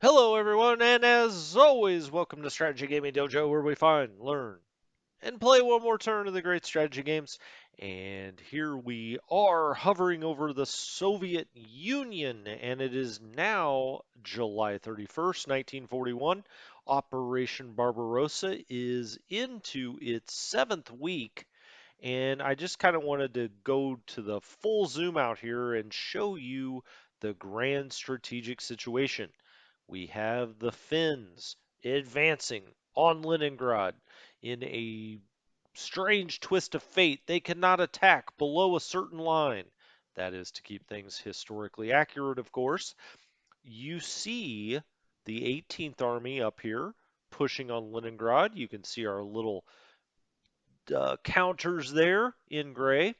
Hello, everyone, and as always, welcome to Strategy Gaming Dojo, where we find, learn, and play one more turn of the great strategy games. And here we are hovering over the Soviet Union, and it is now July 31st, 1941. Operation Barbarossa is into its seventh week, and I just kind of wanted to go to the full zoom out here and show you the grand strategic situation. We have the Finns advancing on Leningrad in a strange twist of fate. They cannot attack below a certain line. That is to keep things historically accurate, of course. You see the 18th Army up here pushing on Leningrad. You can see our little counters there in gray.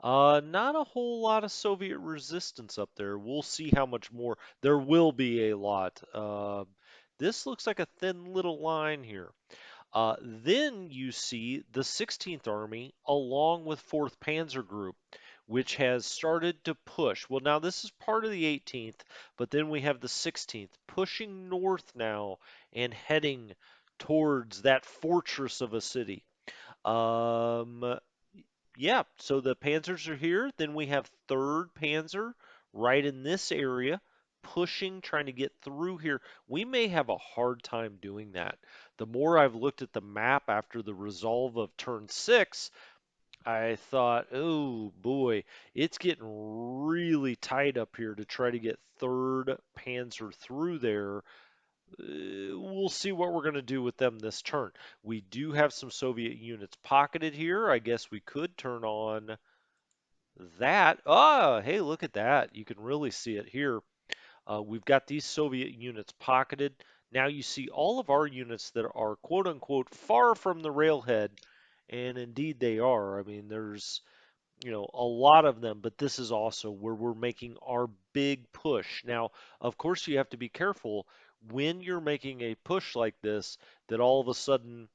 Not a whole lot of Soviet resistance up there. We'll see how much more. There will be a lot. This looks like a thin little line here. Then you see the 16th Army along with 4th Panzer Group, which has started to push. Well, now this is part of the 18th, but then we have the 16th pushing north now and heading towards that fortress of a city. Um, yeah, so the Panzers are here. Then we have 3rd Panzer right in this area, pushing, trying to get through here. We may have a hard time doing that. The more I've looked at the map after the resolve of turn 6, I thought, oh boy, it's getting really tight up here to try to get 3rd Panzer through there. We'll see what we're going to do with them this turn. We do have some Soviet units pocketed here. I guess we could turn on that. Ah, hey, look at that. You can really see it here. We've got these Soviet units pocketed. Now you see all of our units that are quote unquote far from the railhead, and indeed they are. I mean, there's a lot of them, but this is also where we're making our big push. Now, of course, you have to be careful when you're making a push like this that all of a sudden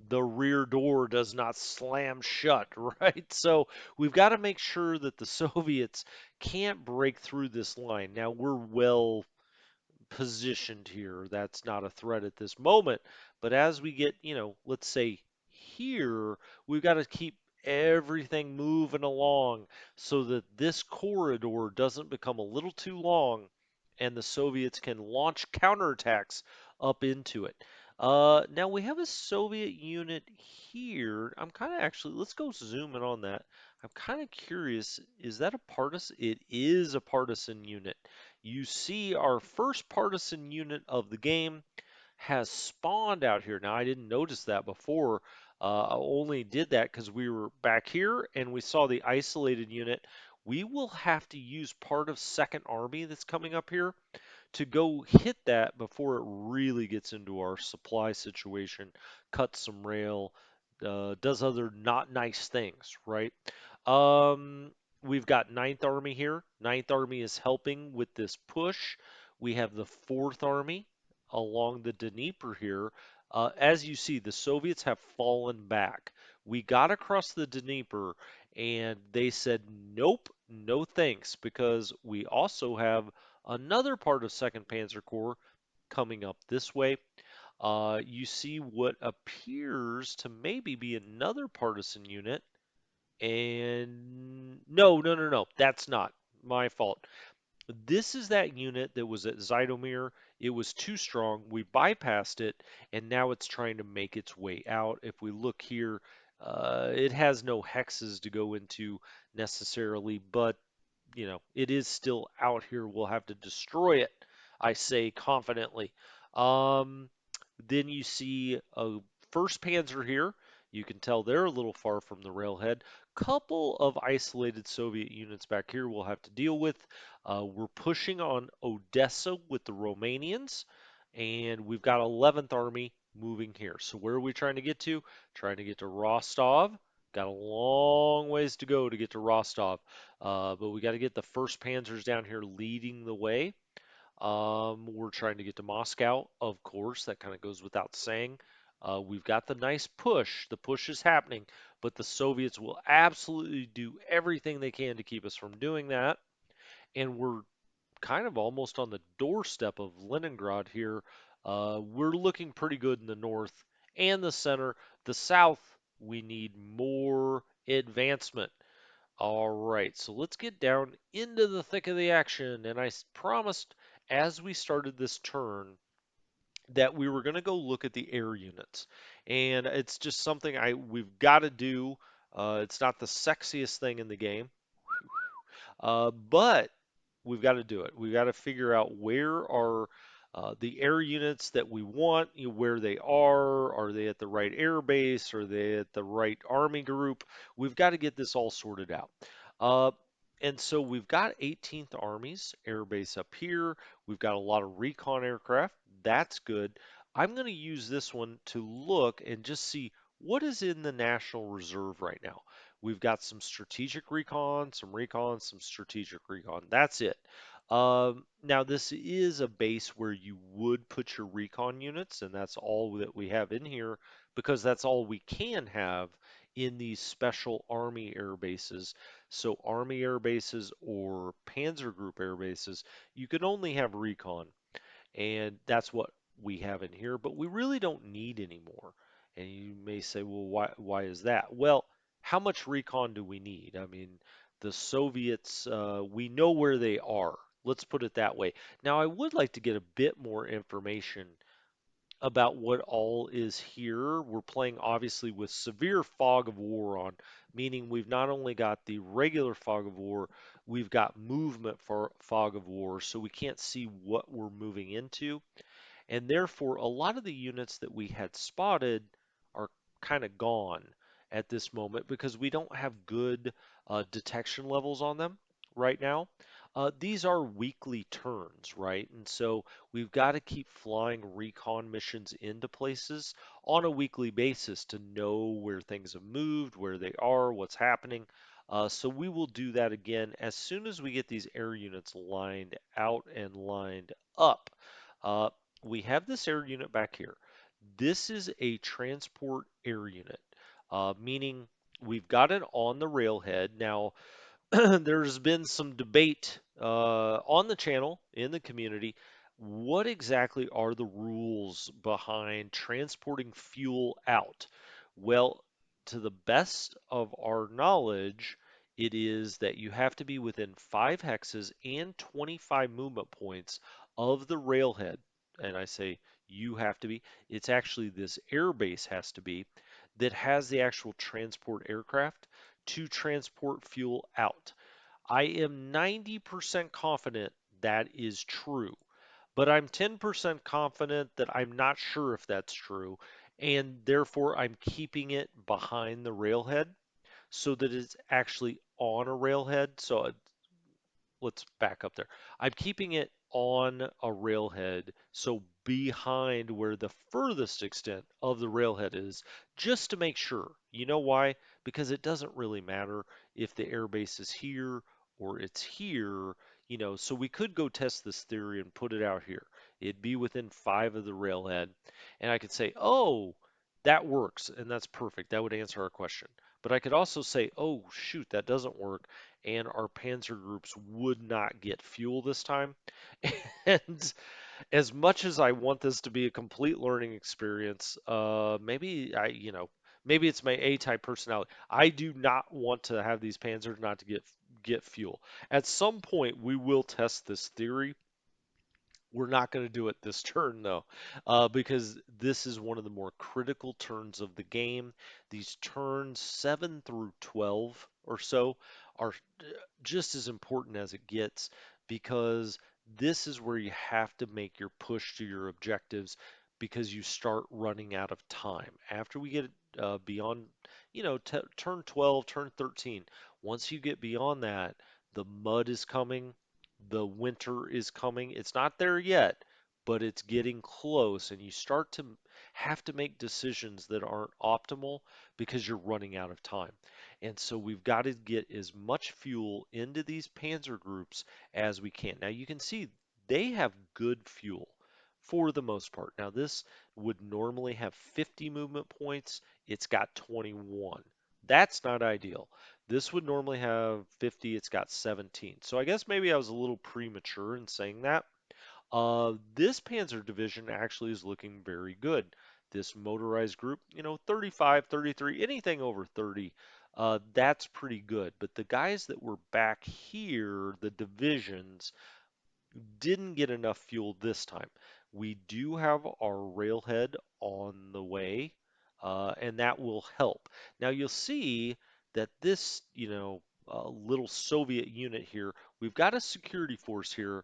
the rear door does not slam shut, right? So we've got to make sure that the Soviets can't break through this line. Now, we're well positioned here. That's not a threat at this moment. But as we get, let's say here, we've got to keep everything moving along so that this corridor doesn't become a little too long and the Soviets can launch counterattacks up into it. Now we have a Soviet unit here. I'm kind of actually, let's go zoom in on that. I'm kind of curious, is that a partisan? It is a partisan unit. You see our first partisan unit of the game has spawned out here. Now, I didn't notice that before. I only did that because we were back here and we saw the isolated unit. We will have to use part of Second Army that's coming up here to go hit that before it really gets into our supply situation, cuts some rail, does other not nice things, right? Um, we've got Ninth Army here. Ninth Army is helping with this push. We have the Fourth Army along the Dnieper here. As you see, the Soviets have fallen back. We got across the Dnieper and they said, nope, no thanks, because we also have another part of 2nd Panzer Corps coming up this way. You see what appears to maybe be another partisan unit. And no, no, no, no, that's not my fault. This is that unit that was at Zytomir. It was too strong. We bypassed it, and now it's trying to make its way out. If we look here, it has no hexes to go into necessarily, but it is still out here. We'll have to destroy it, I say confidently. Um, then you see a 1st Panzer here. You can tell they're a little far from the railhead. Couple of isolated Soviet units back here we'll have to deal with. We're pushing on Odessa with the Romanians, and we've got 11th Army moving here. So where are we trying to get to? Trying to get to Rostov. Got a long ways to go to get to Rostov, but we got to get the 1st Panzers down here leading the way. We're trying to get to Moscow, of course. That kind of goes without saying. We've got the nice push. The push is happening, but the Soviets will absolutely do everything they can to keep us from doing that. And we're kind of almost on the doorstep of Leningrad here. We're looking pretty good in the north and the center. The south, we need more advancement. All right, so let's get down into the thick of the action. And promised as we started this turn that we were going to go look at the air units. And it's just something we've got to do. It's not the sexiest thing in the game, but we've got to do it. We've got to figure out where are the air units that we want, where they are. Are they at the right air base? Are they at the right army group? We've got to get this all sorted out. Uh, and so we've got 18th Army's air base up here. We've got a lot of recon aircraft. That's good. I'm going to use this one to look and just see what is in the National Reserve right now. We've got some strategic recon, some strategic recon. That's it. Now, this is a base where you would put your recon units, and that's all that we have in here because that's all we can have in these special Army air bases. So, Army air bases or Panzer Group air bases, you can only have recon. And that's what we have in here, but we really don't need any more. And you may say, well, why is that? Well, how much recon do we need? I mean, the Soviets, we know where they are. Let's put it that way. Now, I would like to get a bit more information about what all is here. We're playing obviously with severe fog of war on, meaning we've not only got the regular fog of war, we've got movement for fog of war, so we can't see what we're moving into. And therefore, a lot of the units that we had spotted are kind of gone at this moment because we don't have good detection levels on them right now. These are weekly turns, right? And so we've got to keep flying recon missions into places on a weekly basis to know where things have moved, where they are, what's happening. So we will do that again as soon as we get these air units lined out and lined up. Uh, we have this air unit back here. This is a transport air unit, meaning we've got it on the railhead. Now, there's been some debate on the channel in the community. What exactly are the rules behind transporting fuel out? Well, to the best of our knowledge, it is that you have to be within 5 hexes and 25 movement points of the railhead. And I say you have to be, it's actually this airbase has to be that has the actual transport aircraft to transport fuel out. I am 90% confident that is true, but I'm 10% confident that I'm not sure if that's true, and therefore I'm keeping it behind the railhead so that it's actually on a railhead. So let's back up there. I'm keeping it on a railhead, so behind where the furthest extent of the railhead is, just to make sure. You know why? Because it doesn't really matter if the airbase is here or it's here, so we could go test this theory and put it out here. It'd be within 5 of the railhead, and I could say, oh, that works, and that's perfect. That would answer our question. But I could also say, oh, shoot, that doesn't work and our panzer groups would not get fuel this time. And as much as I want this to be a complete learning experience, maybe it's my A-type personality. I do not want to have these panzers not to get fuel. At some point, we will test this theory. We're not going to do it this turn, though, because this is one of the more critical turns of the game. These turns 7 through 12 or so are just as important as it gets because this is where you have to make your push to your objectives because you start running out of time. After we get beyond, turn 12, turn 13, once you get beyond that, the mud is coming, the winter is coming. It's not there yet, but it's getting close, and you start to have to make decisions that aren't optimal because you're running out of time. And so we've got to get as much fuel into these panzer groups as we can. Now you can see they have good fuel for the most part. Now this would normally have 50 movement points. It's got 21. That's not ideal. This would normally have 50, it's got 17. So I guess maybe I was a little premature in saying that. This Panzer division actually is looking very good. This motorized group, 35, 33, anything over 30, that's pretty good. But the guys that were back here, the divisions, didn't get enough fuel this time. We do have our railhead on the way, and that will help. Now you'll see that this, little Soviet unit here, we've got a security force here.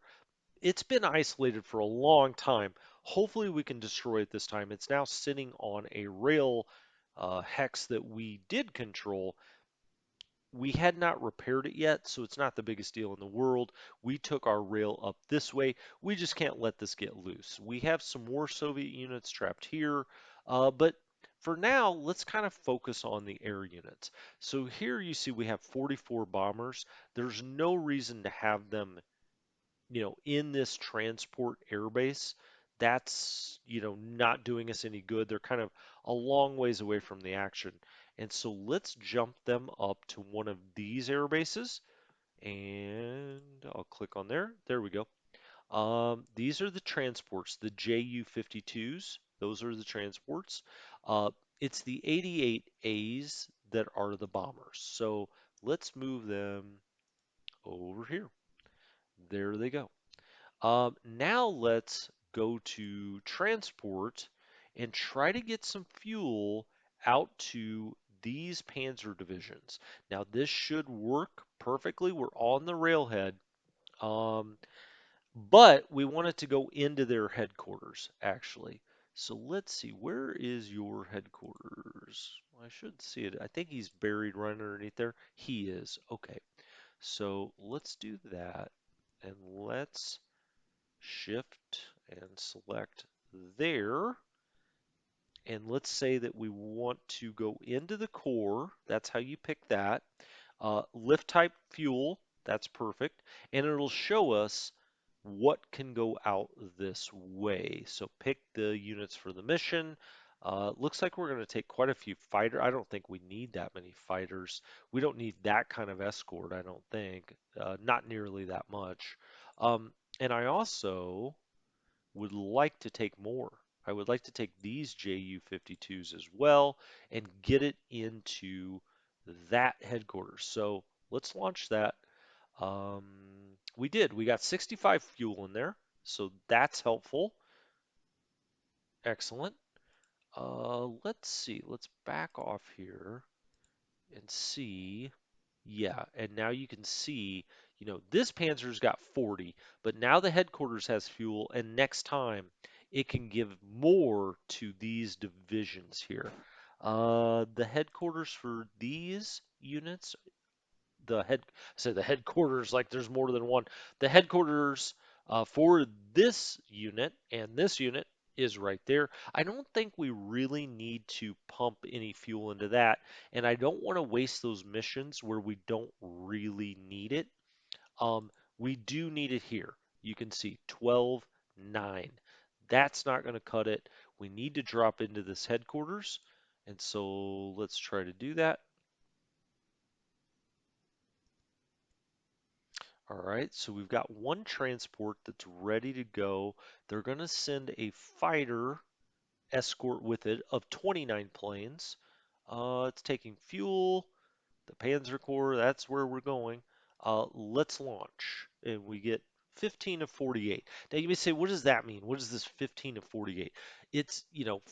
It's been isolated for a long time. Hopefully we can destroy it this time. It's now sitting on a rail hex that we did control. We had not repaired it yet, so it's not the biggest deal in the world. We took our rail up this way. We just can't let this get loose. We have some more Soviet units trapped here, but for now, let's kind of focus on the air units. So here you see we have 44 bombers. There's no reason to have them, in this transport airbase. That's, not doing us any good. They're kind of a long ways away from the action. And so let's jump them up to one of these air bases. And I'll click on there. There we go. These are the transports, the JU-52s. Those are the transports. Uh, it's the 88As that are the bombers. So let's move them over here. There they go. Now let's go to transport and try to get some fuel out to these panzer divisions. Now this should work perfectly. We're on the railhead, um, but we want it to go into their headquarters actually. So let's see, where is your headquarters? I should see it. I think he's buried right underneath there. He is. Okay. So let's do that and let's shift and select there. And let's say that we want to go into the core. That's how you pick that. Lift type fuel, that's perfect. And it'll show us what can go out this way. So pick the units for the mission. Looks like we're going to take quite a few fighter. I don't think we need that many fighters. We don't need that kind of escort, I don't think. Not nearly that much. And I also would like to take more. I would like to take these JU-52s as well and get it into that headquarters. So let's launch that. Um, we did. We got 65 fuel in there, so that's helpful. Excellent. Let's see. Let's back off here and see. Yeah, and now you can see, this Panzer's got 40, but now the headquarters has fuel, and next time it can give more to these divisions here. The headquarters for these units, the head, say the headquarters, like there's more than one. The headquarters for this unit is right there. I don't think we really need to pump any fuel into that, and I don't want to waste those missions where we don't really need it. Um, we do need it here. You can see 12, 9. That's not going to cut it. We need to drop into this headquarters, and so let's try to do that. All right, so we've got one transport that's ready to go. They're going to send a fighter escort with it of 29 planes. It's taking fuel, the Panzer Corps, that's where we're going. Let's launch. And we get 15 of 48. Now you may say, what does that mean? What is this 15 of 48? It's,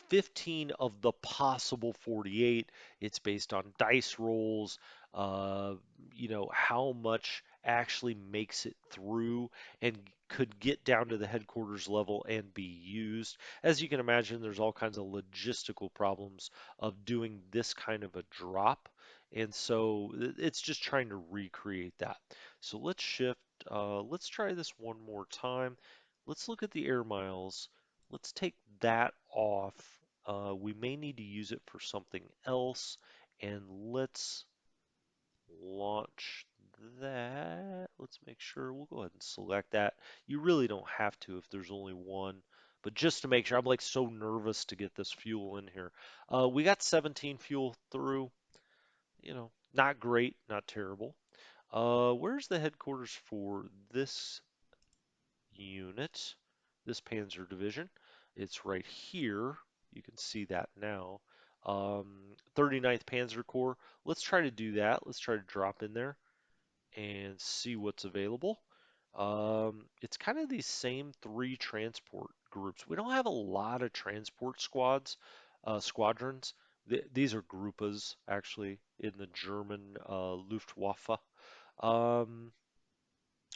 15 of the possible 48. It's based on dice rolls, uh, how much actually makes it through and could get down to the headquarters level and be used. As you can imagine, there's all kinds of logistical problems of doing this kind of a drop. And so it's just trying to recreate that. So let's shift, let's try this one more time. Let's look at the air miles. Let's take that off. We may need to use it for something else. And let's launch that. Let's make sure we'll go ahead and select that. You really don't have to if there's only one. But just to make sure, I'm like so nervous to get this fuel in here. We got 17 fuel through, Not great, not terrible. Where's the headquarters for this unit, this Panzer Division? It's right here. You can see that now. 39th Panzer Corps. Let's try to do that. Let's try to drop in there and see what's available. It's kind of these same three transport groups. We don't have a lot of transport squadrons. These are Grupas, actually, in the German Luftwaffe. Um,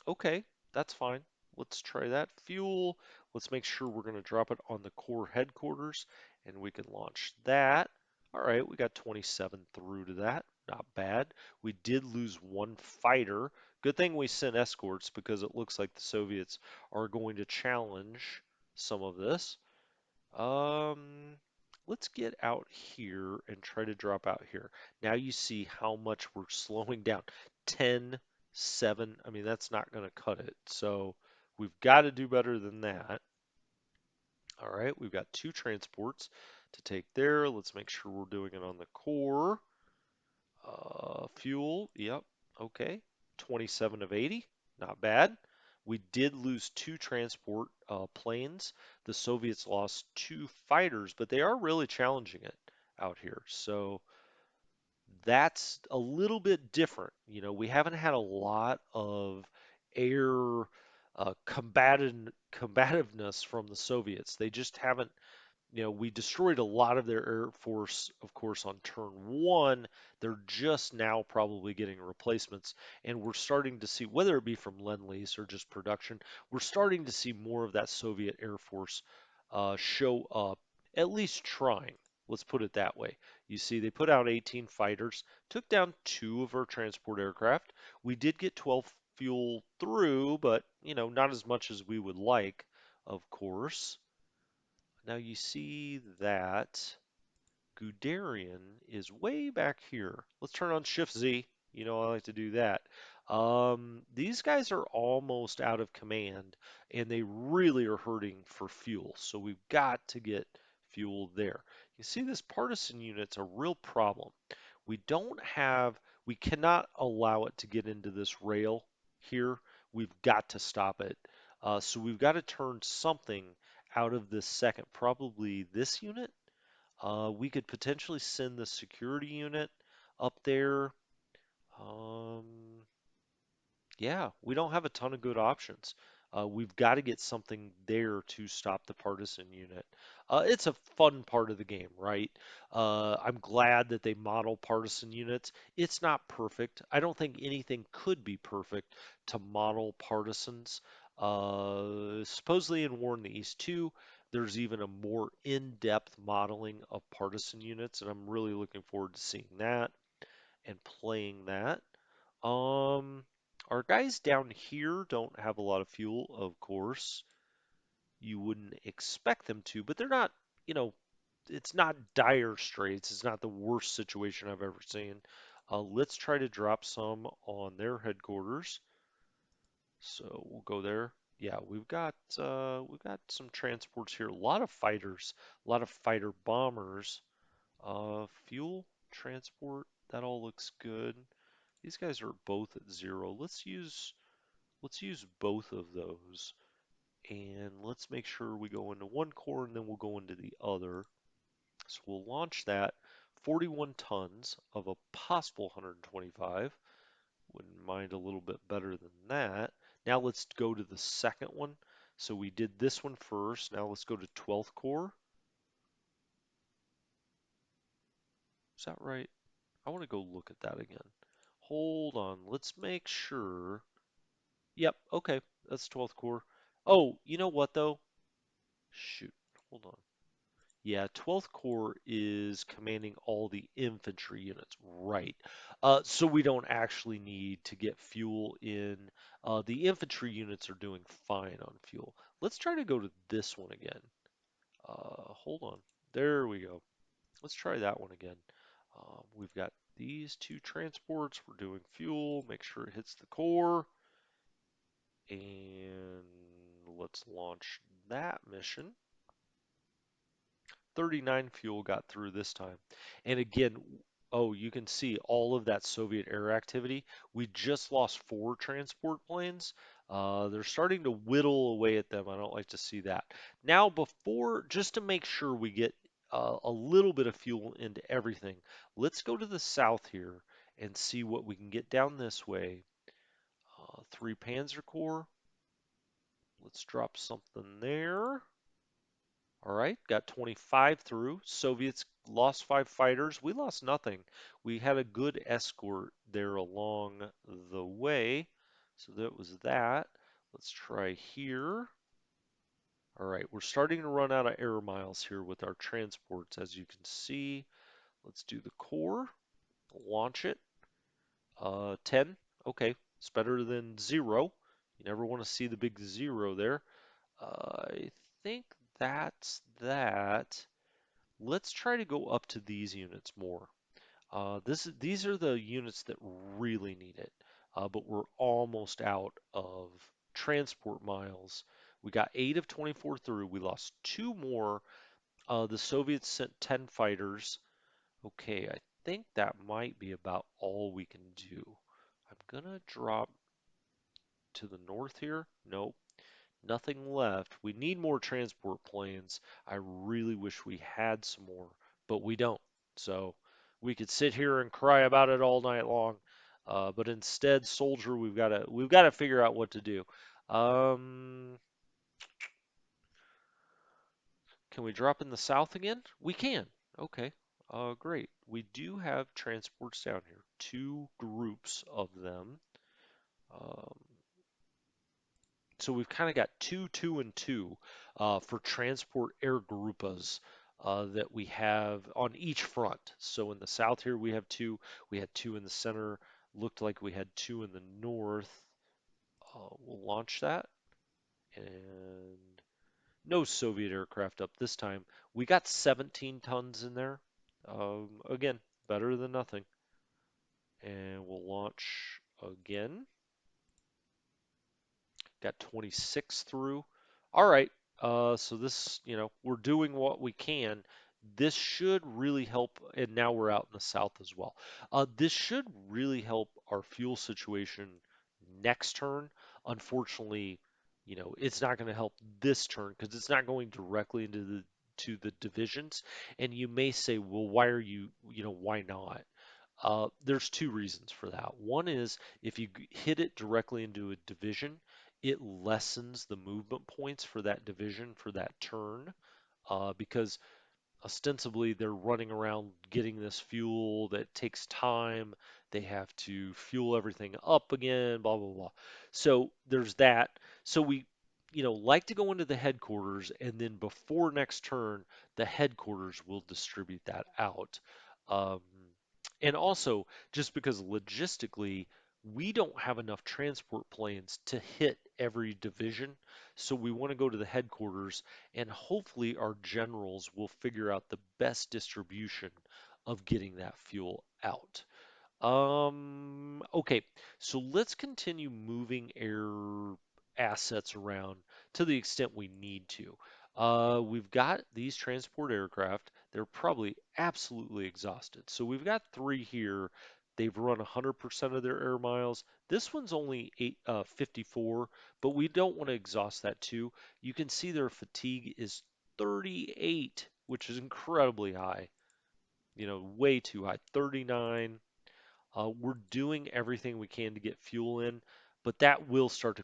okay, that's fine. Let's try that. Fuel. Let's make sure we're going to drop it on the core headquarters, and we can launch that. All right, we got 27 through to that. Not bad. We did lose one fighter. Good thing we sent escorts because it looks like the Soviets are going to challenge some of this. Um, let's get out here and try to drop out here. Now you see how much we're slowing down. 10, 7. I mean, that's not going to cut it. So we've got to do better than that. All right, we've got two transports to take there. Let's make sure we're doing it on the core. Fuel, yep, okay. 27 of 80, not bad. We did lose two transport planes. The Soviets lost two fighters, but they are really challenging it out here. So that's a little bit different. We haven't had a lot of air combativeness from the Soviets. They just haven't we destroyed a lot of their air force, of course, on turn one. They're just now probably getting replacements, and we're starting to see, whether it be from Lend-Lease or just production, we're starting to see more of that Soviet Air Force show up, at least trying. Let's put it that way. You see, they put out 18 fighters, took down two of our transport aircraft. We did get 12 fuel through, but, not as much as we would like, of course. Now you see that Guderian is way back here. Let's turn on Shift Z. I like to do that. These guys are almost out of command, and they really are hurting for fuel. So we've got to get fuel there. You see, this partisan unit's a real problem. We cannot allow it to get into this rail here. We've got to stop it. So we've got to turn something out of this second, probably this unit. We could potentially send the security unit up there. Um, yeah, we don't have a ton of good options. We've got to get something there to stop the partisan unit. It's a fun part of the game, right? I'm glad that they model partisan units. It's not perfect. I don't think anything could be perfect to model partisans. Supposedly in War in the East 2, there's even a more in-depth modeling of partisan units, and I'm really looking forward to seeing that and playing that. Um, our guys down here don't have a lot of fuel, of course. You wouldn't expect them to, but they're not, you know, it's not dire straits. It's not the worst situation I've ever seen. Let's try to drop some on their headquarters. So we'll go there. Yeah, we've got some transports here. A lot of fighters, a lot of fighter bombers. Fuel, transport, that all looks good. These guys are both at 0. Let's use both of those. And let's make sure we go into one core and then we'll go into the other. So we'll launch that. 41 tons of a possible 125. Wouldn't mind a little bit better than that. Now let's go to the second one. So we did this one first. Now let's go to 12th core. Is that right? I want to go look at that again. Hold on. Let's make sure. Yep, okay. That's 12th core. Oh, you know what though? Shoot. Hold on. Yeah, 12th Corps is commanding all the infantry units, right? So we don't actually need to get fuel in. The infantry units are doing fine on fuel. Let's try to go to this one again. Hold on. There we go. Let's try that one again. We've got these two transports. We're doing fuel. Make sure it hits the core. And let's launch that mission. 39 fuel got through this time. And again, Oh, you can see all of that Soviet air activity. We just lost four transport planes. They're starting to whittle away at them. I don't like to see that. Now, just to make sure we get a little bit of fuel into everything, let's go to the south here and see what we can get down this way. Three Panzer Corps. Let's drop something there. All right, got 25 through. Soviets lost five fighters. We lost nothing. We had a good escort there along the way. So that was that. Let's try here. All right, we're starting to run out of air miles here with our transports, as you can see. Let's do the core, launch it. 10. Okay, it's better than 0. You never want to see the big 0 there. I think that's that. Let's try to go up to these units more. These are the units that really need it, but we're almost out of transport miles. We got 8 of 24 through. We lost two more. The Soviets sent 10 fighters. Okay, I think that might be about all we can do. I'm gonna drop to the north here. Nope. Nothing left. We need more transport planes. I really wish we had some more, but we don't. So we could sit here and cry about it all night long. But instead, soldier, we've got to figure out what to do. Um, can we drop in the south again? We can. Okay. Great. We do have transports down here. Two groups of them. Um, So we've kind of got two, two, and two for transport air groupas that we have on each front. So in the south here we have two. We had two in the center. Looked like we had two in the north. We'll launch that. And no Soviet aircraft up this time. We got 17 tons in there. Again, better than nothing. And we'll launch again. Got 26 through. All right. So this, we're doing what we can. This should really help, and now we're out in the south as well. This should really help our fuel situation next turn. Unfortunately, it's not going to help this turn because it's not going directly into the divisions. And you may say, well, why are why not? There's two reasons for that. One is if you hit it directly into a division, it lessens the movement points for that division for that turn because ostensibly they're running around getting this fuel that takes time. They have to fuel everything up again, blah, blah, blah. So there's that. So we, like to go into the headquarters and then before next turn, the headquarters will distribute that out. Um, and also, just because logistically, we don't have enough transport planes to hit every division. So we want to go to the headquarters and hopefully our generals will figure out the best distribution of getting that fuel out. Okay, so let's continue moving air assets around to the extent we need to. We've got these transport aircraft. They're probably absolutely exhausted. So we've got three here. They've run 100% of their air miles. This one's only 54, but we don't want to exhaust that too. You can see their fatigue is 38, which is incredibly high. Way too high. 39. We're doing everything we can to get fuel in, but that will start to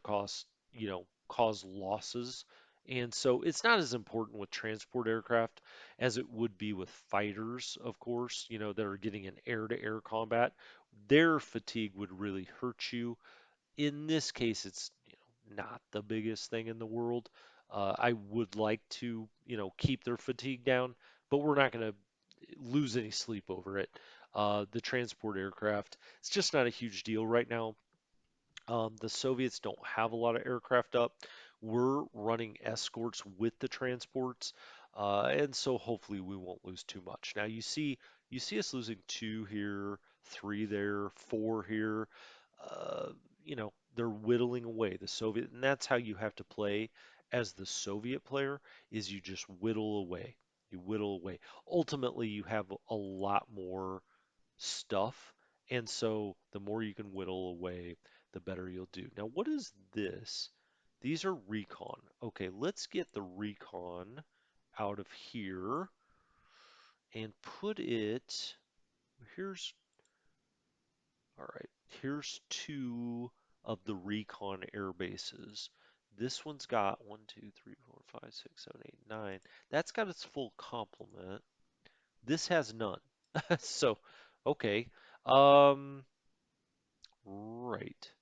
cause losses. And so it's not as important with transport aircraft as it would be with fighters, of course, that are getting in air-to-air combat. Their fatigue would really hurt you. In this case, it's not the biggest thing in the world. I would like to, keep their fatigue down, but we're not going to lose any sleep over it. The transport aircraft, it's just not a huge deal right now. The Soviets don't have a lot of aircraft up. We're running escorts with the transports, and so hopefully we won't lose too much. Now you see us losing two here, three there, four here. Uh, they're whittling away the Soviet, and that's how you have to play as the Soviet player, is you just whittle away. You whittle away. Ultimately, you have a lot more. stuff. And so the more you can whittle away, the better you'll do. Now, what is this? These are recon. Okay, let's get the recon out of here and put it, here's, all right, here's two of the Recon Air Bases. This one's got 1, 2, 3, 4, 5, 6, 7, 8, 9. That's got its full complement. This has none. So, okay. Um, right.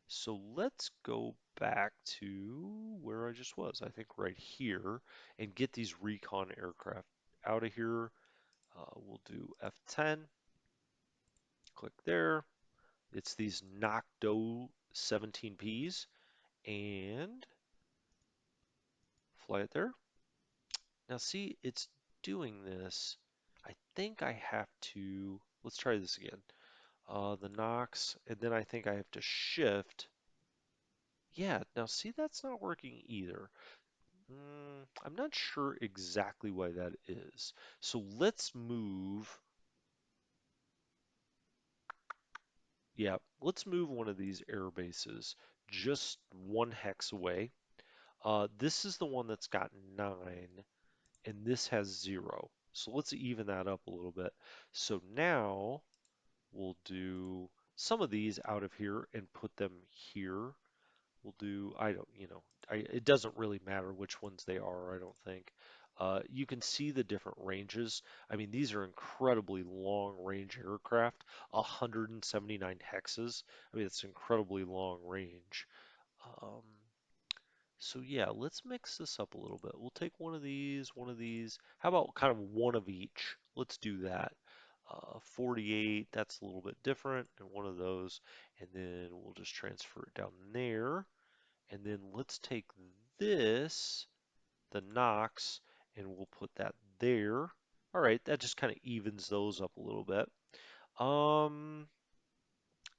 So let's go back to where I just was. I think right here and get these recon aircraft out of here. We'll do F10. Click there. It's these Nocto 17Ps and fly it there. Now see, it's doing this. I think I have to, let's try this again. The Nox, and then I think I have to shift. Yeah, now see, that's not working either. I'm not sure exactly why that is. So let's move, yeah, let's move one of these air bases just one hex away. This is the one that's got 9, and this has 0. So let's even that up a little bit. So now we'll do some of these out of here and put them here. We'll do, I don't, it doesn't really matter which ones they are, I don't think. You can see the different ranges. I mean, these are incredibly long range aircraft, 179 hexes. I mean, it's incredibly long range. Um, so yeah, let's mix this up a little bit. We'll take one of these, one of these. How about kind of one of each? Let's do that. 48, that's a little bit different, and one of those, and then we'll just transfer it down there. And then let's take this, the Knox, and we'll put that there. All right, that just kind of evens those up a little bit. Um,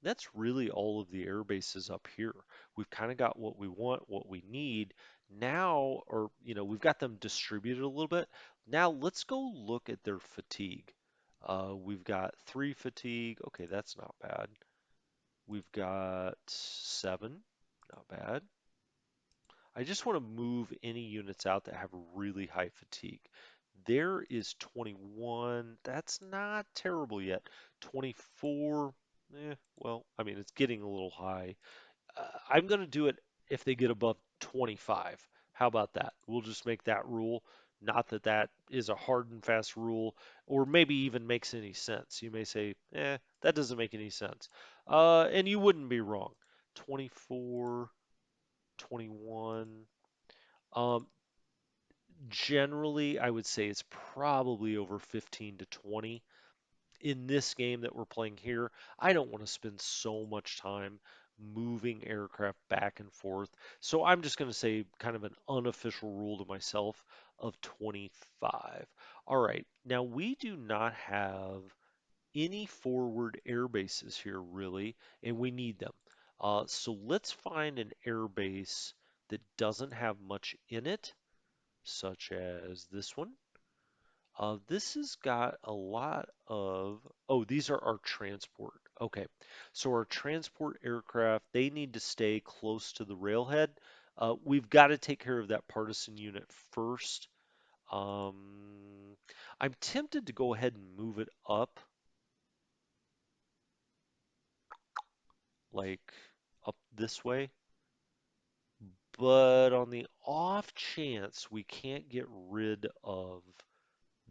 that's really all of the air bases up here. We've kind of got what we want, what we need. Now, or, we've got them distributed a little bit. Now let's go look at their fatigue. We've got 3 fatigue. Okay, that's not bad. We've got 7. Not bad. I just want to move any units out that have really high fatigue. There is 21. That's not terrible yet. 24. Well, I mean, it's getting a little high. I'm going to do it if they get above 25. How about that? We'll just make that rule. Not that that is a hard and fast rule, or maybe even makes any sense. You may say, that doesn't make any sense. And you wouldn't be wrong. 24, 21. Um, Generally, I would say it's probably over 15 to 20. In this game that we're playing here, I don't want to spend so much time moving aircraft back and forth. So I'm just going to say kind of an unofficial rule to myself of 25. All right, now we do not have any forward air bases here really, and we need them. So let's find an air base that doesn't have much in it, such as this one. This has got a lot of, oh, these are our transport. Okay, so our transport aircraft, they need to stay close to the railhead. We've got to take care of that partisan unit first. I'm tempted to go ahead and move it up, like up this way. But on the off chance we can't get rid of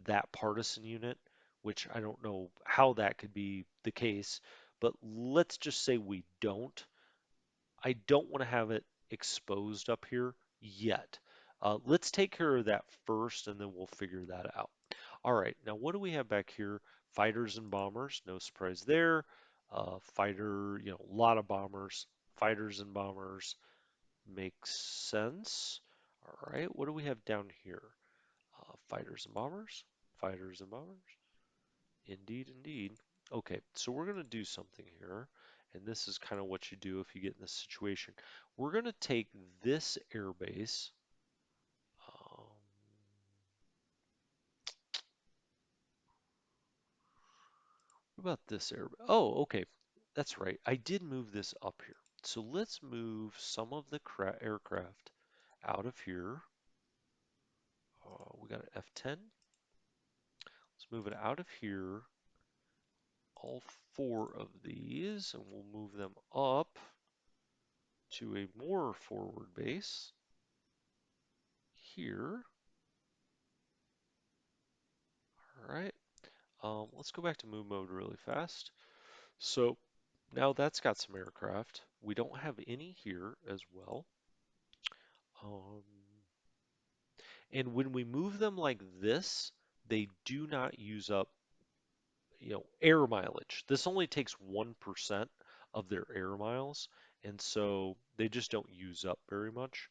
that partisan unit, which I don't know how that could be the case, but let's just say we don't. I don't want to have it exposed up here yet. Let's take care of that first and then we'll figure that out. All right, now what do we have back here? Fighters and bombers, no surprise there. Fighter, a lot of bombers. Fighters and bombers makes sense. All right, what do we have down here? Fighters and bombers, fighters and bombers. Indeed, indeed. Okay, so we're going to do something here, and this is kind of what you do if you get in this situation. We're going to take this airbase. Um, about this air? Oh, okay. That's right. I did move this up here. So let's move some of the aircraft out of here. We got an F-10. Let's move it out of here. All four of these, and we'll move them up to a more forward base here. All right. Let's go back to move mode really fast. So now that's got some aircraft. We don't have any here as well. Um, and when we move them like this, they do not use up, air mileage. This only takes 1% of their air miles, and so they just don't use up very much.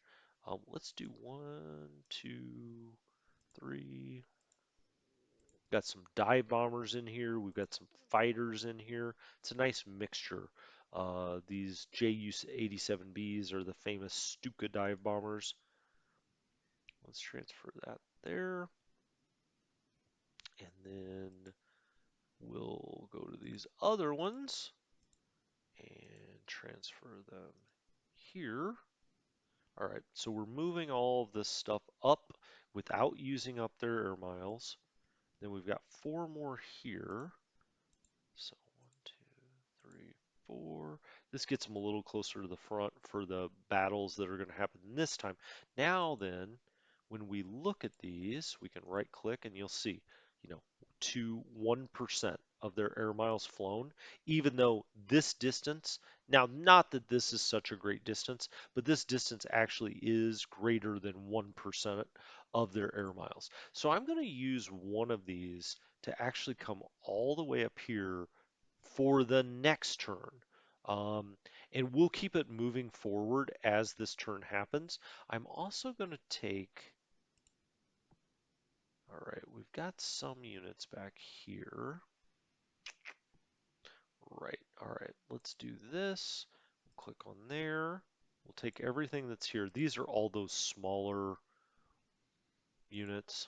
Let's do one, two, three. Got some dive bombers in here. We've got some fighters in here. It's a nice mixture. These Ju-87Bs are the famous Stuka dive bombers. Let's transfer that there. And then we'll go to these other ones and transfer them here. All right, so we're moving all of this stuff up without using up their air miles. Then we've got four more here. So 1, 2, 3, 4. This gets them a little closer to the front for the battles that are going to happen this time. Now then, when we look at these, we can right click and you'll see, to 1% of their air miles flown, even though this distance, now not that this is such a great distance, but this distance actually is greater than 1% of their air miles. So I'm going to use one of these to actually come all the way up here for the next turn. Um, and we'll keep it moving forward as this turn happens. I'm also going to take, all right, we've got some units back here. Right, all right, let's do this. We'll click on there. We'll take everything that's here. These are all those smaller units.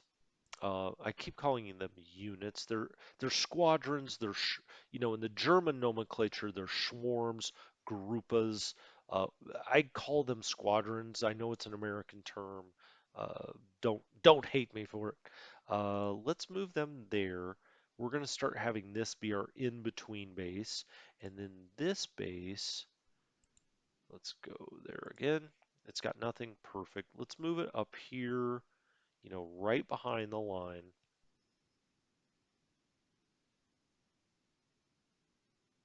I keep calling them units. They're squadrons. In the German nomenclature, they're swarms, gruppas. Uh, I call them squadrons. I know it's an American term. Don't hate me for it. Let's move them there. We're going to start having this be our in-between base, and then this base. Let's go there again. It's got nothing perfect. Let's move it up here, right behind the line.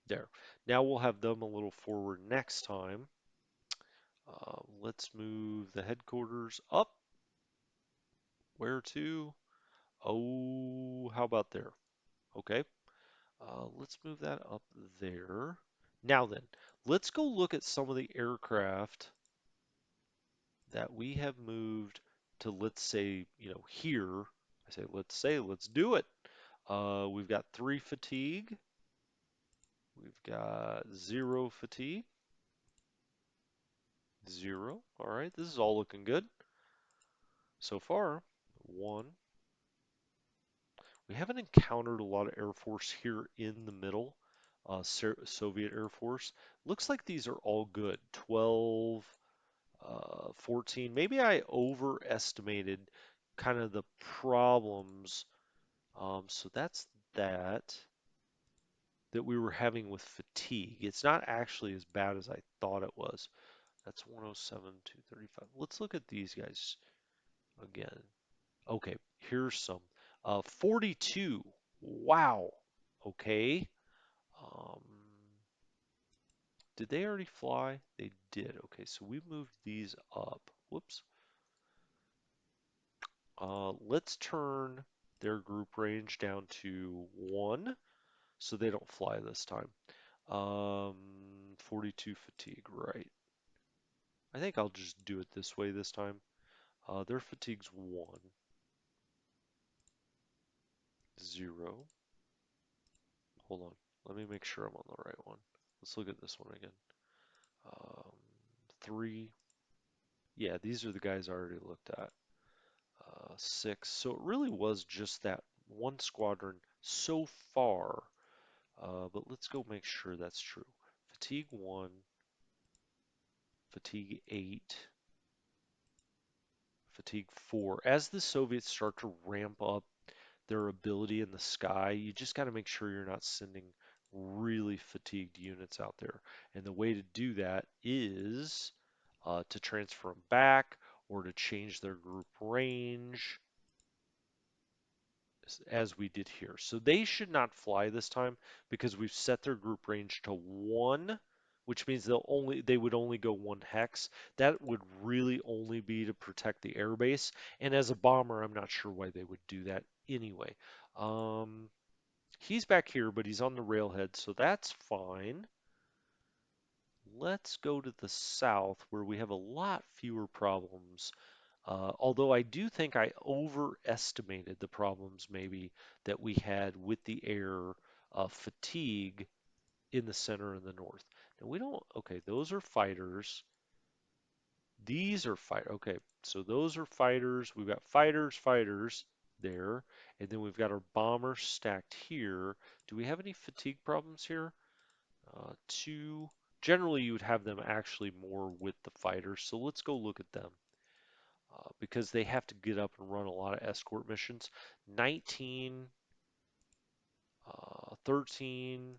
There. Now we'll have them a little forward next time. Let's move the headquarters up. Where to? Oh, how about there? Okay. Let's move that up there. Now then, let's go look at some of the aircraft that we have moved to, let's say, here. I say, let's do it. We've got 3 fatigue. We've got 0 fatigue. 0. All right, this is all looking good so far. 1. We haven't encountered a lot of Air Force here in the middle, Soviet Air Force. Looks like these are all good. 12, 14. Maybe I overestimated kind of the problems. So that's that we were having with fatigue. It's not actually as bad as I thought it was. That's 107, 235. Let's look at these guys again. Okay, here's some. 42. Wow. Okay. Um, did they already fly? They did. Okay, so we moved these up. Whoops. Let's turn their group range down to 1 so they don't fly this time. 42 fatigue, right. I think I'll just do it this way this time. Their fatigue's 1, 0. Hold on. Let me make sure I'm on the right one. Let's look at this one again. Um, 3. Yeah, these are the guys I already looked at. 6. So it really was just that one squadron so far But let's go make sure that's true. Fatigue 1, fatigue 8, fatigue 4. As the Soviets start to ramp up their ability in the sky, you just got to make sure you're not sending really fatigued units out there. And the way to do that is to transfer them back or to change their group range as we did here. So they should not fly this time because we've set their group range to 1, which means they would only go 1 hex. That would really only be to protect the airbase. And as a bomber, I'm not sure why they would do that anyway. Um, he's back here, but he's on the railhead, so that's fine. Let's go to the south where we have a lot fewer problems. Although I do think I overestimated the problems maybe that we had with the air fatigue in the center and the north. Now we don't, okay, those are fighters. These are okay, so those are fighters. We've got fighters there, and then we've got our bombers stacked here. Do we have any fatigue problems here? Two. Generally, you would have them actually more with the fighters, so let's go look at them. Because they have to get up and run a lot of escort missions. 19, 13,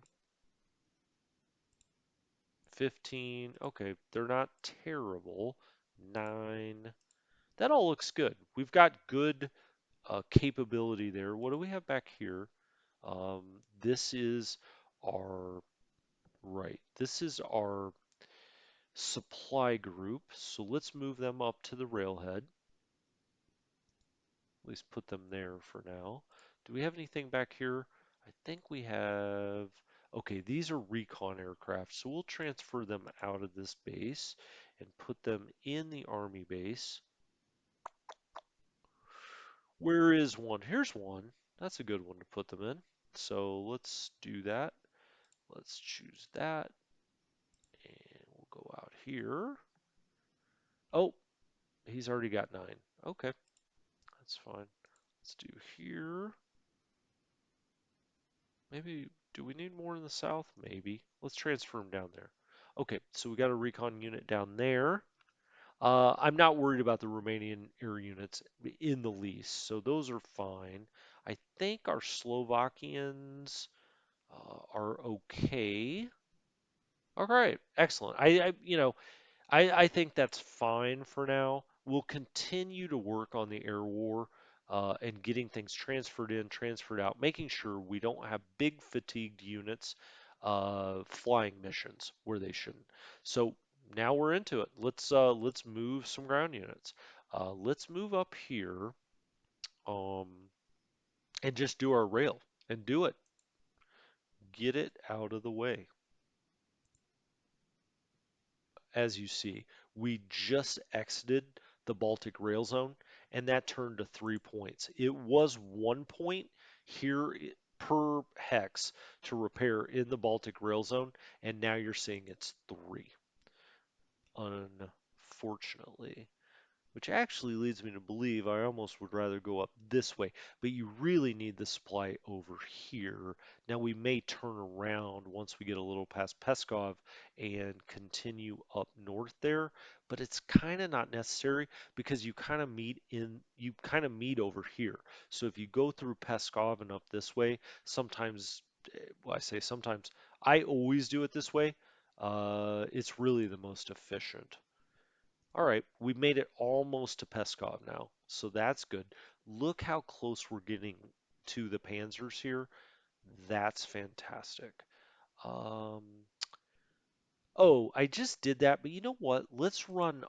15. Okay, they're not terrible. 9. That all looks good. We've got good capability there. What do we have back here? This is our, right, this is our supply group. So let's move them up to the railhead. At least put them there for now. Do we have anything back here? I think we have, okay, these are recon aircraft, so we'll transfer them out of this base and put them in the army base. Where is one? Here's one. That's a good one to put them in. So let's do that. Let's choose that and we'll go out here. Oh, he's already got 9. Okay, that's fine. Let's do here. Maybe, do we need more in the south? Maybe. Let's transfer them down there. Okay, so we got a recon unit down there. I'm not worried about the Romanian air units in the least, so those are fine. I think our Slovakians are okay. All right, excellent. I think that's fine for now. We'll continue to work on the air war and getting things transferred in, transferred out, making sure we don't have big fatigued units flying missions where they shouldn't. So now we're into it. Let's move some ground units. Let's move up here um, and just do our rail and do it. Get it out of the way. As you see, we just exited the Baltic rail zone and that turned to 3 points. It was 1 point here per hex to repair in the Baltic rail zone, and now you're seeing it's 3, unfortunately. Which actually leads me to believe I almost would rather go up this way, but you really need the supply over here. Now we may turn around once we get a little past Peskov and continue up north there, but it's kind of not necessary because you kind of meet over here. So if you go through Peskov and up this way, sometimes, well, I say sometimes, I always do it this way. It's really the most efficient. All right, we made it almost to Peskov now, so that's good. Look how close we're getting to the Panzers here. That's fantastic. Um, oh, I just did that, but you know what? Let's run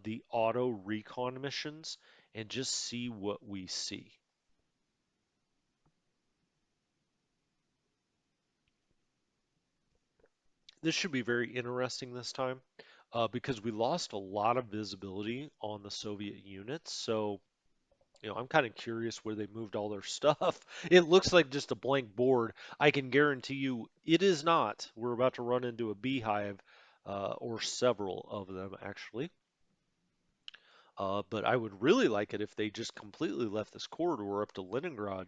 the auto recon missions and just see what we see. This should be very interesting this time because we lost a lot of visibility on the Soviet units, so I'm kind of curious where they moved all their stuff. It looks like just a blank board. I can guarantee you it is not. We're about to run into a beehive, or several of them actually. But I would really like it if they just completely left this corridor up to Leningrad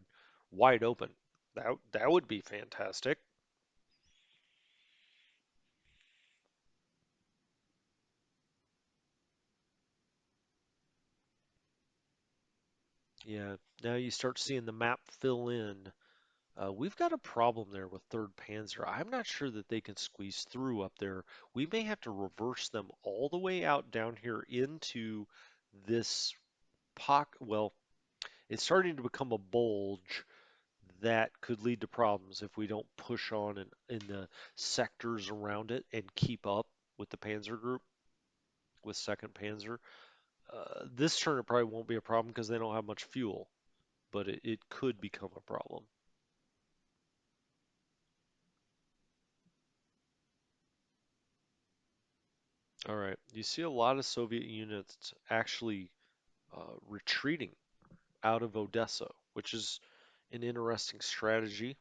wide open. That would be fantastic. Yeah, now you start seeing the map fill in. We've got a problem there with 3rd Panzer. I'm not sure that they can squeeze through up there. We may have to reverse them all the way out down here into this pocket. Well, it's starting to become a bulge that could lead to problems if we don't push on in the sectors around it and keep up with the Panzer group, with 2nd Panzer. This turn it probably won't be a problem because they don't have much fuel, but it could become a problem. All right, you see a lot of Soviet units actually retreating out of Odessa, which is an interesting strategy.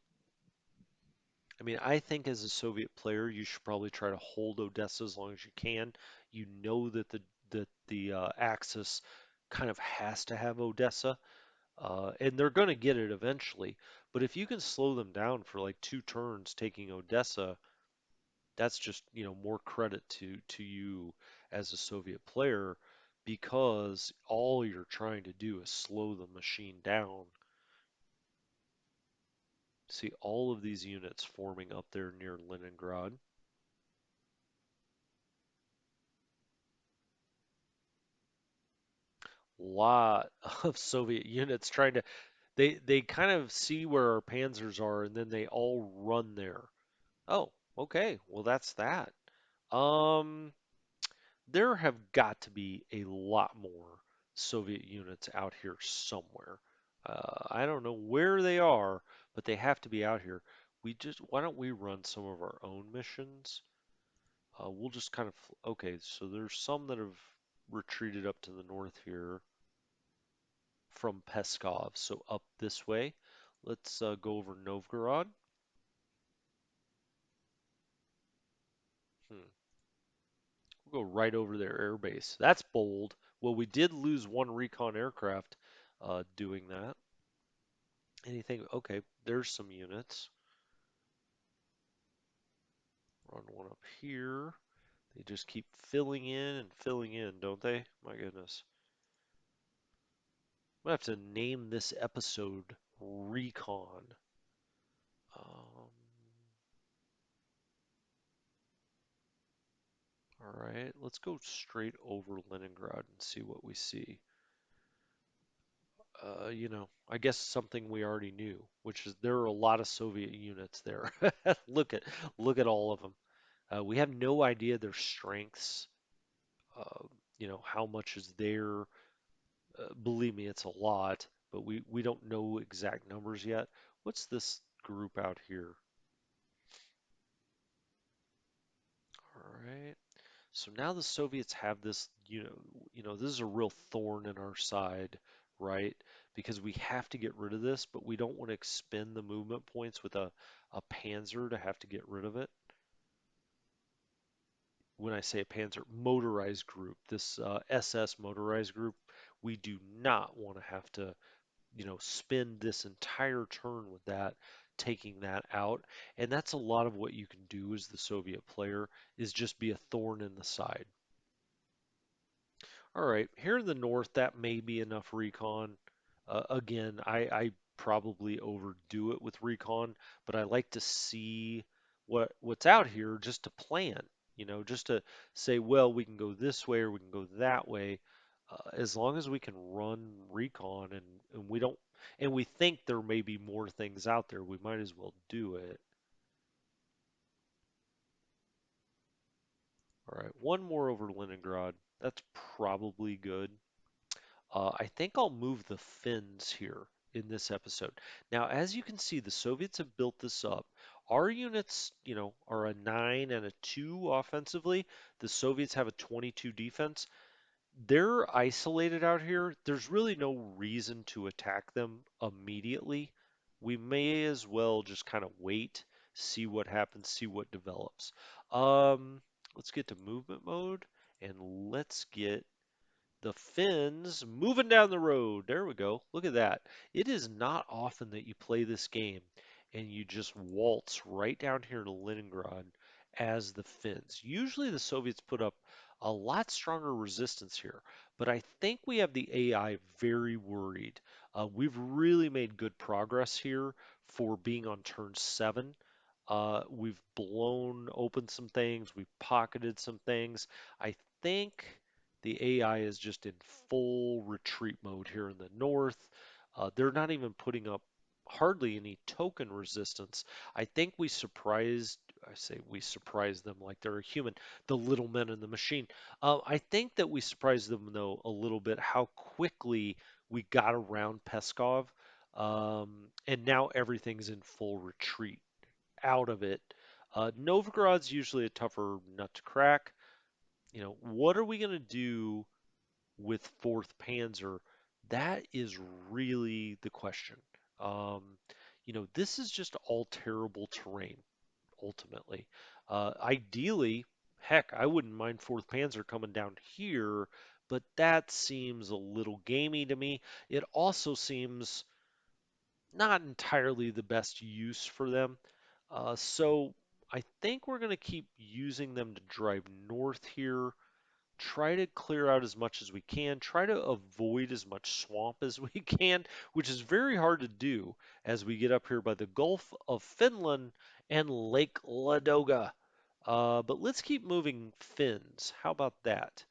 I mean, I think as a Soviet player, you should probably try to hold Odessa as long as you can. You know that the Axis kind of has to have Odessa, and they're going to get it eventually. But if you can slow them down for like 2 turns taking Odessa, that's just, more credit to you as a Soviet player because all you're trying to do is slow the machine down. See all of these units forming up there near Leningrad. Lot of Soviet units trying to they kind of see where our panzers are and then they all run there. Oh, okay. Well, that's that. Um, there have got to be a lot more Soviet units out here somewhere. I don't know where they are, but they have to be out here. Why don't we run some of our own missions? We'll just kind of, okay, so there's some that have retreated up to the north here from Peskov, so up this way. Let's go over Novgorod. Hmm. We'll go right over their air base. That's bold. Well, we did lose one recon aircraft doing that. Anything? Okay, there's some units. Run one up here. They just keep filling in and filling in, don't they? My goodness. I'm gonna have to name this episode Recon. Um, all right, let's go straight over Leningrad and see what we see. I guess something we already knew, which is there are a lot of Soviet units there. Look at look at all of them. We have no idea their strengths. Uh, how much is there. Believe me, it's a lot, but we don't know exact numbers yet. What's this group out here? All right. So now the Soviets have this, this is a real thorn in our side, right? Because we have to get rid of this, but we don't want to expend the movement points with a panzer to have to get rid of it. When I say a panzer, motorized group, this SS motorized group, we do not want to have to, spend this entire turn with that, taking that out. And that's a lot of what you can do as the Soviet player is just be a thorn in the side. All right, here in the north, that may be enough recon. Again, I probably overdo it with recon, but I like to see what's out here just to plan, just to say, well, we can go this way or we can go that way. As long as we can run recon and we don't, and we think there may be more things out there, we might as well do it. All right, one more over Leningrad. That's probably good. I think I'll move the Finns here in this episode. Now, as you can see, the Soviets have built this up. Our units, are a 9 and a 2 offensively. The Soviets have a 22 defense. They're isolated out here. There's really no reason to attack them immediately. We may as well just kind of wait, see what happens, see what develops. Let's get to movement mode and let's get the Finns moving down the road. There we go. Look at that. It is not often that you play this game and you just waltz right down here to Leningrad as the Finns. Usually the Soviets put up a lot stronger resistance here. But I think we have the AI very worried. We've really made good progress here for being on turn 7. We've blown open some things, we've pocketed some things. I think the AI is just in full retreat mode here in the north. They're not even putting up hardly any token resistance. I think I say we surprised them like they're a human, the little men in the machine. I think that we surprised them, though, a little bit how quickly we got around Peskov, and now everything's in full retreat out of it. Novgorod's usually a tougher nut to crack. What are we going to do with Fourth Panzer? That is really the question. Um, this is just all terrible terrain, ultimately. Ideally, heck, I wouldn't mind Fourth Panzer coming down here, but that seems a little gamey to me. It also seems not entirely the best use for them. So I think we're going to keep using them to drive north here, try to clear out as much as we can, try to avoid as much swamp as we can, which is very hard to do as we get up here by the Gulf of Finland and Lake Ladoga. But let's keep moving Finns. How about that?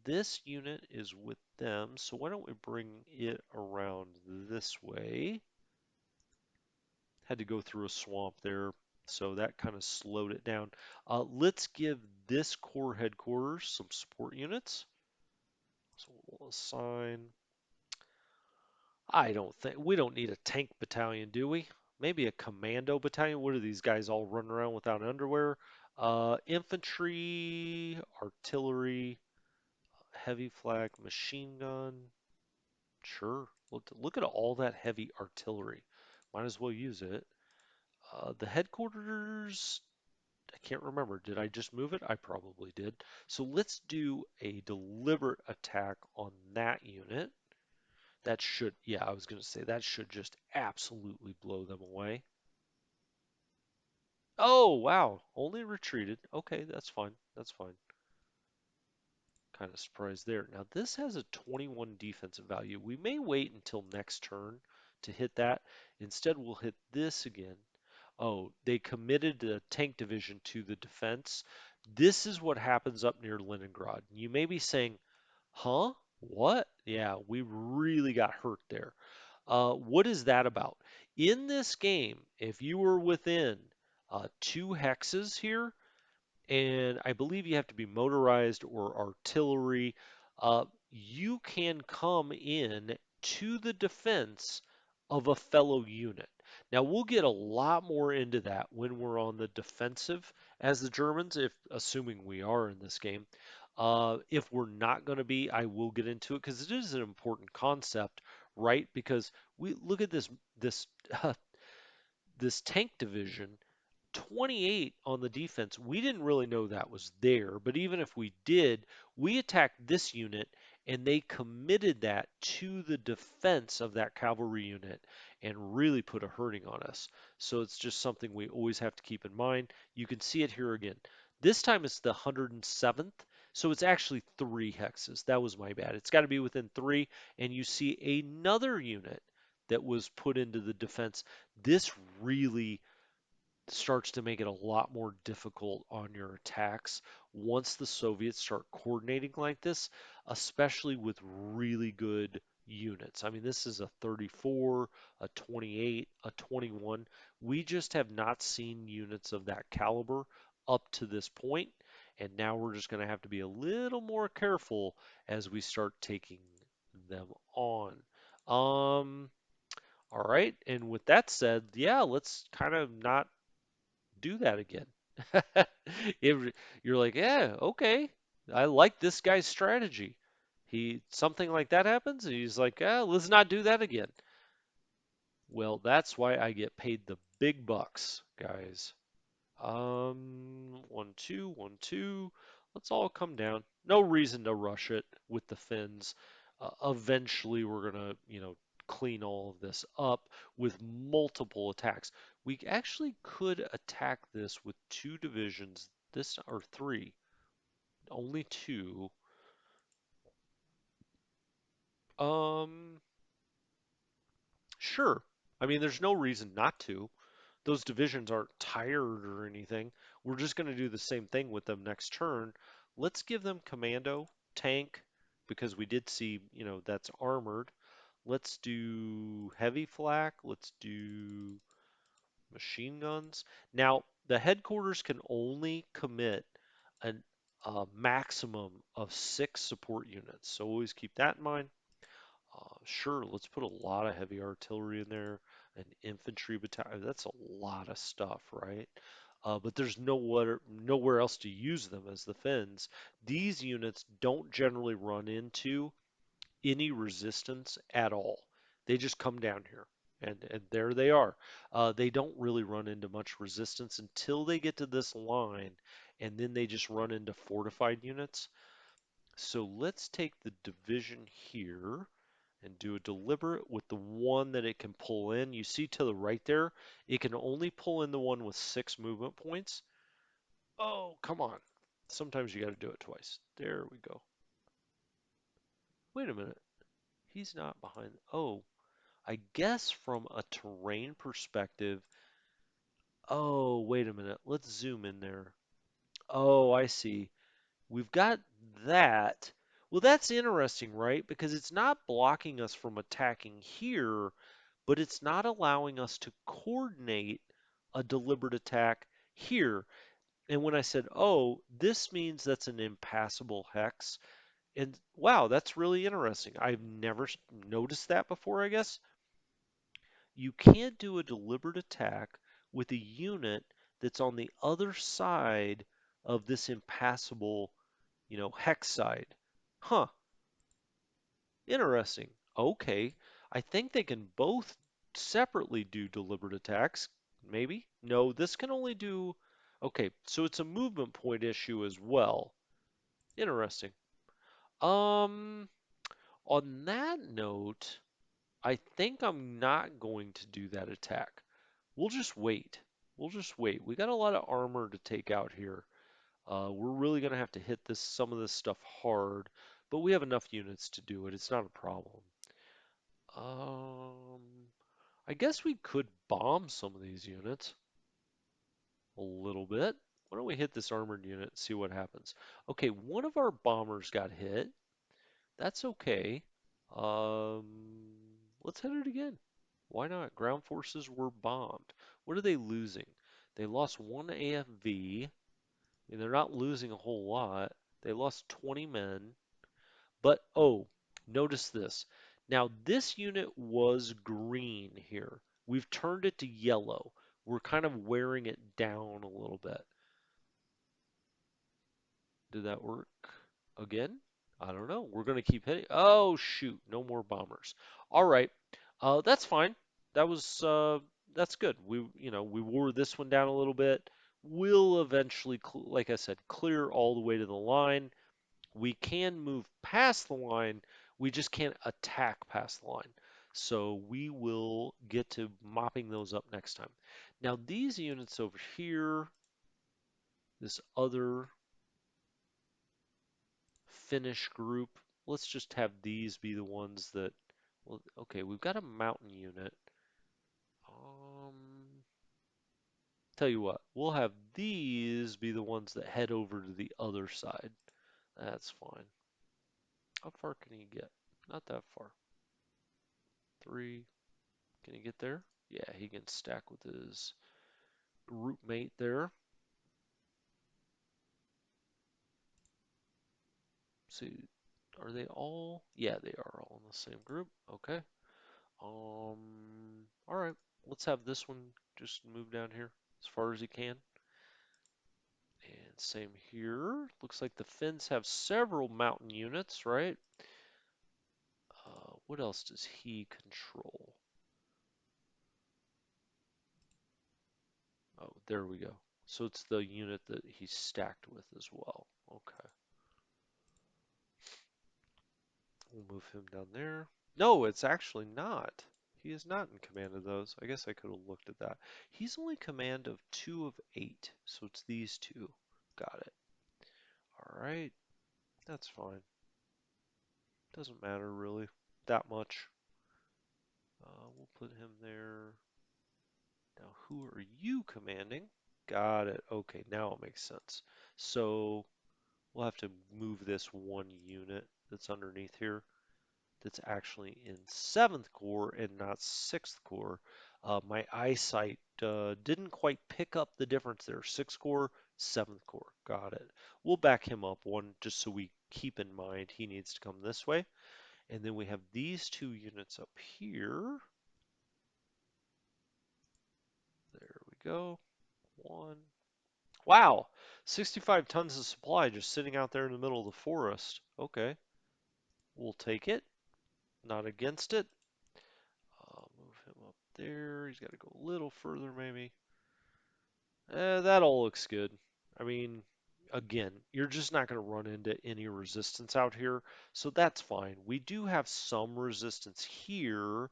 This unit is with them, so why don't we bring it around this way? Had to go through a swamp there, so that kind of slowed it down. Let's give this corps headquarters some support units. So we'll assign. I don't think we don't need a tank battalion, do we? Maybe a commando battalion. What are these guys all running around without underwear? Infantry, artillery, heavy flak, machine gun. Sure. Look at all that heavy artillery. Might as well use it. The headquarters, I can't remember. Did I just move it? I probably did. So let's do a deliberate attack on that unit. That should, yeah, I was going to say that should just absolutely blow them away. Oh, wow. Only retreated. Okay, that's fine. That's fine. Kind of surprised there. Now, this has a 21 defensive value. We may wait until next turn to hit that. Instead, we'll hit this again. Oh, they committed a tank division to the defense. This is what happens up near Leningrad. You may be saying, huh? What? Yeah, we really got hurt there. What is that about? In this game, if you were within 2 hexes here, and I believe you have to be motorized or artillery. You can come in to the defense of a fellow unit. Now we'll get a lot more into that when we're on the defensive as the Germans, if assuming we are in this game. If we're not going to be, I will get into it because it is an important concept, right? Because we look at this this tank division 28 on the defense. We didn't really know that was there, but even if we did, we attacked this unit and they committed that to the defense of that cavalry unit and really put a hurting on us. So it's just something we always have to keep in mind. You can see it here again. This time it's the 107th, so it's actually 3 hexes. That was my bad. It's got to be within 3, and you see another unit that was put into the defense. This really starts to make it a lot more difficult on your attacks once the Soviets start coordinating like this, especially with really good units. I mean, this is a 34, a 28, a 21. We just have not seen units of that caliber up to this point, and now we're just going to have to be a little more careful as we start taking them on. All right, and with that said, yeah, let's kind of not do that again. If you're like, yeah, okay, I like this guy's strategy. Something like that happens, and he's like, let's not do that again. Well, that's why I get paid the big bucks, guys. 1, 2, 1, 2. Let's all come down. No reason to rush it with the fins. Eventually, we're gonna, clean all of this up with multiple attacks. We actually could attack this with 2 divisions, this or 3. only two. Um, sure. I mean, there's no reason not to. Those divisions aren't tired or anything. We're just going to do the same thing with them next turn. Let's give them commando, tank, because we did see, that's armored. Let's do heavy flak. Let's do machine guns. Now, the headquarters can only commit an, a maximum of 6 support units. So always keep that in mind. Sure, let's put a lot of heavy artillery in there, an infantry battalion. That's a lot of stuff, right? But there's nowhere else to use them as the Finns. These units don't generally run into any resistance at all. They just come down here, and there they are. They don't really run into much resistance until they get to this line, and then they just run into fortified units. So let's take the division here and do a deliberate with the one that it can pull in. You see to the right there, it can only pull in the one with 6 movement points. Oh, come on. Sometimes you got to do it twice. There we go. Wait a minute. He's not behind. Oh, I guess from a terrain perspective. Oh, wait a minute. Let's zoom in there. Oh, I see. We've got that. Well, that's interesting, right? Because it's not blocking us from attacking here, but it's not allowing us to coordinate a deliberate attack here. And when I said, oh, this means that's an impassable hex. And wow, that's really interesting. I've never noticed that before, I guess. You can't do a deliberate attack with a unit that's on the other side of this impassable, hex side. Huh, interesting. Okay, I think they can both separately do deliberate attacks. Maybe? No, this can only do. Okay, so it's a movement point issue as well. Interesting. Um, on that note, I think I'm not going to do that attack. We'll just wait. We'll just wait. We got a lot of armor to take out here. We're really going to have to hit some of this stuff hard, but we have enough units to do it. It's not a problem. Um, I guess we could bomb some of these units a little bit. Why don't we hit this armored unit and see what happens? Okay, one of our bombers got hit. That's okay. Um, let's hit it again. Why not? Ground forces were bombed. What are they losing? They lost one AFV. I mean, they're not losing a whole lot. They lost 20 men. But, oh, notice this. Now, this unit was green here. We've turned it to yellow. We're kind of wearing it down a little bit. Did that work again? I don't know. We're going to keep hitting. Oh, shoot. No more bombers. All right. That's fine. That was that's good. We wore this one down a little bit. We'll eventually, like I said, clear all the way to the line. We can move past the line. We just can't attack past the line. So we will get to mopping those up next time. Now these units over here, this other Finnish group. Let's just have these be the ones that, well, okay, we've got a mountain unit. Um, Tell you what, we'll have these be the ones that head over to the other side. That's fine. How far can he get? Not that far. 3. Can he get there? Yeah, he can stack with his group mate there. See, are they all? Yeah, they are all in the same group. Okay. All right. Let's have this one just move down here as far as he can. And same here. Looks like the Finns have several mountain units, right? What else does he control? Oh, there we go. So it's the unit that he's stacked with as well. Okay. We'll move him down there. No, it's actually not. He is not in command of those. I guess I could have looked at that. He's only command of 2 of 8, so it's these two. Got it. All right. That's fine. Doesn't matter really that much. We'll put him there. Now, who are you commanding? Got it. Okay, now it makes sense. So we'll have to move this one unit that's underneath here that's actually in 7th Corps and not 6th Corps. My eyesight didn't quite pick up the difference there. 6th Corps, 7th Corps. Got it. We'll back him up one just so we keep in mind he needs to come this way. And then we have these two units up here. There we go. One. Wow, 65 tons of supply just sitting out there in the middle of the forest. Okay, we'll take it. Not against it. Move him up there. He's got to go a little further, maybe. That all looks good. I mean, again, you're just not going to run into any resistance out here, so that's fine. We do have some resistance here,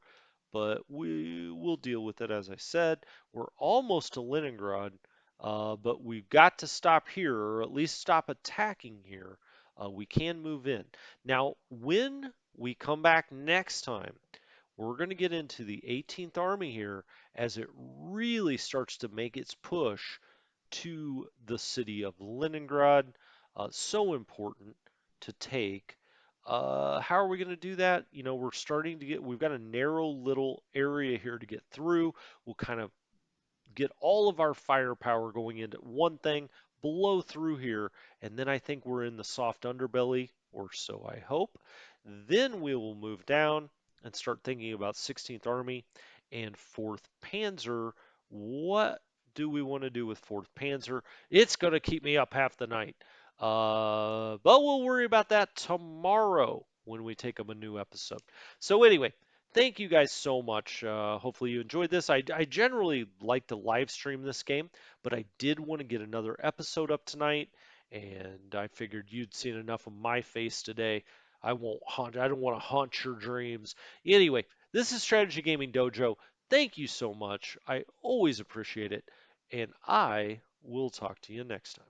but we will deal with it, as I said. We're almost to Leningrad, but we've got to stop here, or at least stop attacking here. We can move in. Now, when we come back next time, we're going to get into the 18th Army here as it really starts to make its push to the city of Leningrad. So important to take. How are we going to do that? You know, we've got a narrow little area here to get through. We'll kind of get all of our firepower going into one thing, blow through here, and then I think we're in the soft underbelly, or so I hope. Then we will move down and start thinking about 16th Army and 4th Panzer. What do we want to do with 4th Panzer? It's going to keep me up half the night. But we'll worry about that tomorrow when we take up a new episode. So anyway, thank you guys so much. Hopefully you enjoyed this. I generally like to live stream this game, but I did want to get another episode up tonight, and I figured you'd seen enough of my face today. I don't want to haunt your dreams. Anyway, this is Strategy Gaming Dojo. Thank you so much. I always appreciate it, and I will talk to you next time.